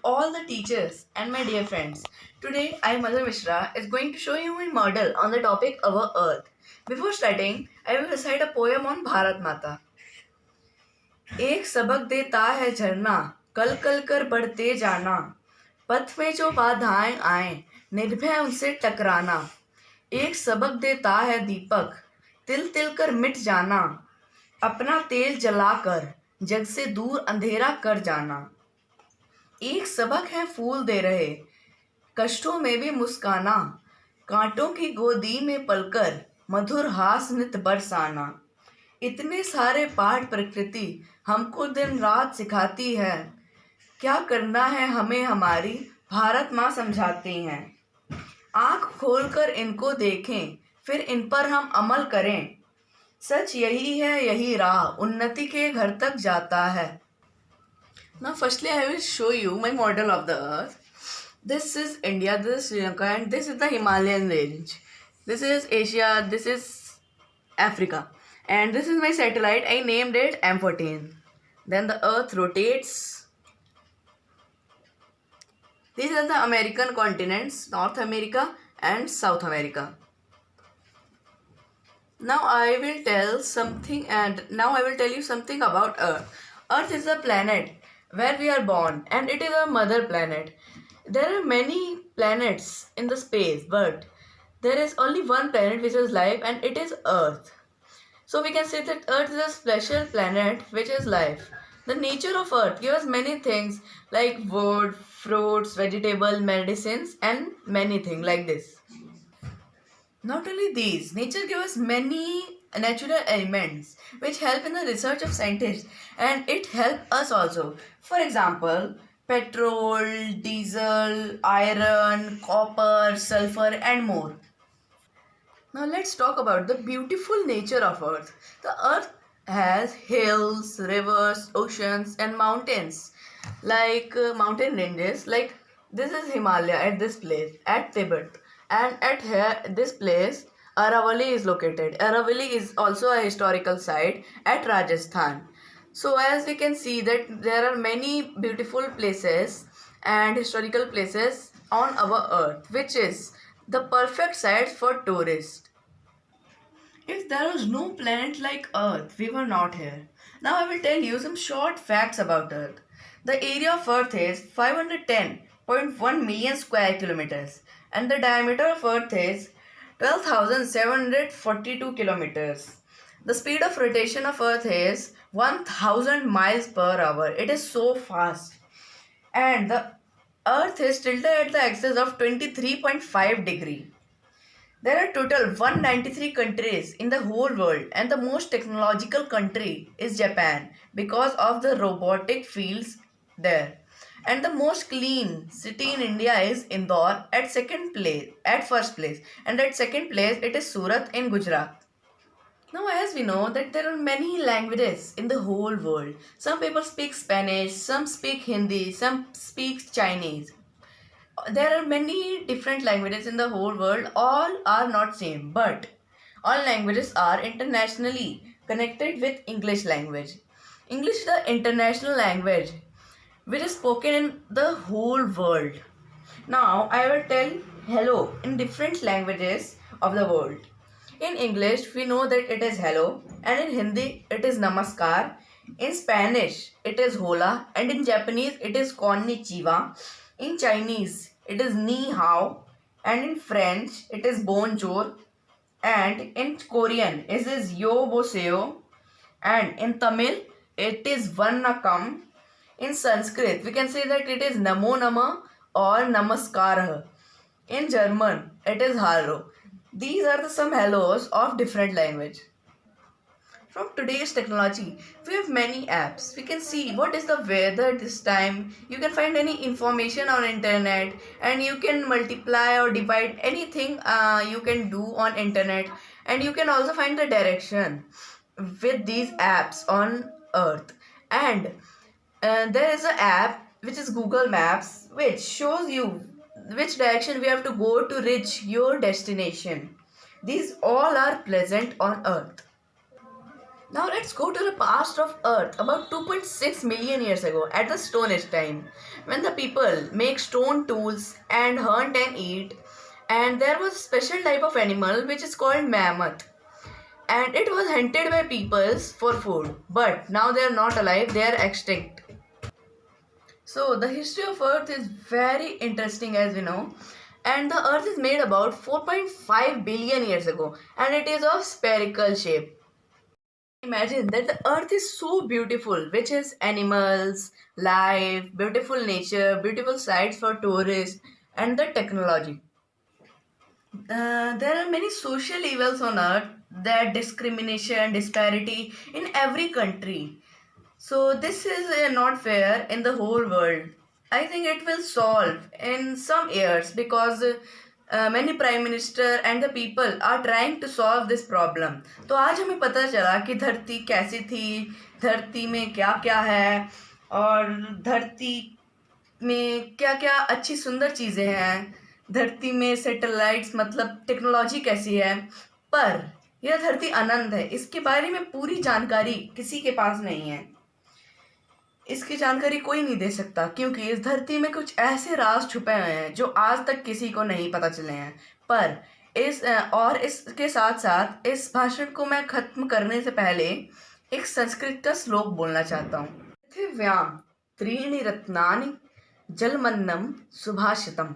all the teachers and my dear friends. Today, I, Madhur Mishra, is going to show you my model on the topic Our Earth. Before starting, I will recite a poem on Bharat Mata. एक सबक देता है झरना, कल कल कर बढ़ते जाना, पथ में जो बाधाएं आए, निर्भय उनसे टकराना। एक सबक देता है दीपक, तिल तिल कर मिट जाना, अपना तेल जलाकर जग से दूर अंधेरा कर जाना। एक सबक है फूल दे रहे, कष्टों में भी मुस्काना, कांटों की गोदी में पलकर मधुर हास नित बरसाना। इतने सारे पाठ प्रकृति हमको दिन रात सिखाती है, क्या करना है हमें हमारी भारत माँ समझाती हैं। आँख खोलकर इनको देखें, फिर इन पर हम अमल करें। सच यही है, यही राह उन्नति के घर तक जाता है। Now, firstly, I will show you my model of the Earth. This is India, this is Sri Lanka, and this is the Himalayan range. This is Asia, this is Africa, and this is my satellite. I named it M14. Then the Earth rotates. These are the American continents, North America and South America. Now I will tell you something about Earth. Earth is a planet where we are born, and it is a mother planet. There are many planets in the space, but there is only one planet which is life, and it is Earth. So we can say that Earth is a special planet which is life. The nature of Earth gives us many things like wood, fruits, vegetables, medicines, and many things like this. Not only these, nature gives us many natural elements which help in the research of scientists, and it helps us also. For example, petrol, diesel, iron, copper, sulfur, and more. Now let's talk about the beautiful nature of Earth. The Earth has hills, rivers, oceans, and mountains, like mountain ranges. Like this is Himalaya at this place at Tibet, and at here this place Aravalli is located. Aravalli is also a historical site at Rajasthan. So as we can see that there are many beautiful places and historical places on our Earth, which is the perfect site for tourists. If there was no planet like Earth, we were not here. Now I will tell you some short facts about Earth. The area of Earth is 510.1 million square kilometers, and the diameter of Earth is 12,742 kilometers. The speed of rotation of Earth is 1000 miles per hour. It is so fast. And the Earth is tilted at the axis of 23.5 degree. There are total 193 countries in the whole world, and the most technological country is Japan because of the robotic fields there. And the most clean city in India is Indore at first place, and at second place it is Surat in Gujarat. Now, as we know that there are many languages in the whole world. Some people speak Spanish, some speak Hindi, some speak Chinese. There are many different languages in the whole world. All are not same, but all languages are internationally connected with English language. English is the international language which is spoken in the whole world. Now I will tell hello in different languages of the world. In English, we know that it is hello, and in Hindi, it is namaskar. In Spanish, it is hola, and in Japanese, it is konnichiwa. In Chinese, it is ni hao, and in French, it is bonjour, and in Korean, it is yo boseo, and in Tamil, it is vannakam. In Sanskrit, we can say that it is namo nama or namaskar. In German, it is hallo. These are some hellos of different language. From today's technology, we have many apps. We can see what is the weather this time. You can find any information on internet, and you can multiply or divide anything you can do on internet, and you can also find the direction with these apps on Earth. And there is an app which is Google Maps, which shows you which direction we have to go to reach your destination. These all are present on Earth. Now let's go to the past of Earth about 2.6 million years ago at the Stone Age time, when the people make stone tools and hunt and eat, and there was a special type of animal which is called mammoth, and it was hunted by peoples for food, but now they are not alive, they are extinct. So the history of Earth is very interesting, as we know, and the Earth is made about 4.5 billion years ago, and it is of spherical shape. Imagine that the earth is so beautiful, which is animals, life, beautiful nature, beautiful sites for tourists, and the technology. There are many social evils on earth, that discrimination, disparity in every country. So this is not fair in the whole world. I think it will solve in some years because many prime minister and the people are trying to solve this problem. तो आज हमें पता चला कि धरती कैसी थी, धरती में क्या क्या है, और धरती में क्या क्या अच्छी सुंदर चीज़ें हैं, धरती में सैटेलाइट्स मतलब टेक्नोलॉजी कैसी है। पर यह धरती अनंत है, इसके बारे में पूरी जानकारी किसी के पास नहीं है। इसकी जानकारी कोई नहीं दे सकता, क्योंकि इस धरती में कुछ ऐसे राज छुपे हुए हैं जो आज तक किसी को नहीं पता चले हैं। पर इसके साथ साथ इस भाषण को मैं खत्म करने से पहले एक संस्कृत का श्लोक बोलना चाहता हूँ। पृथिव्याम त्रीणि रत्नानि जलमन्नम सुभाषितम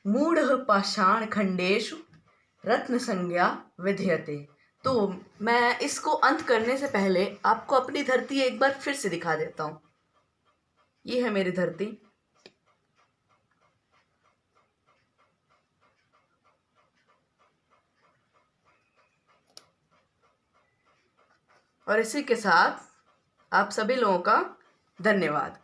मूढ़ पाषाण खंडेषु रत्न संज्ञा विधीयते। तो मैं इसको अंत करने से पहले आपको अपनी धरती एक बार फिर से दिखा देता हूँ। ये है मेरी धरती, और इसी के साथ आप सभी लोगों का धन्यवाद।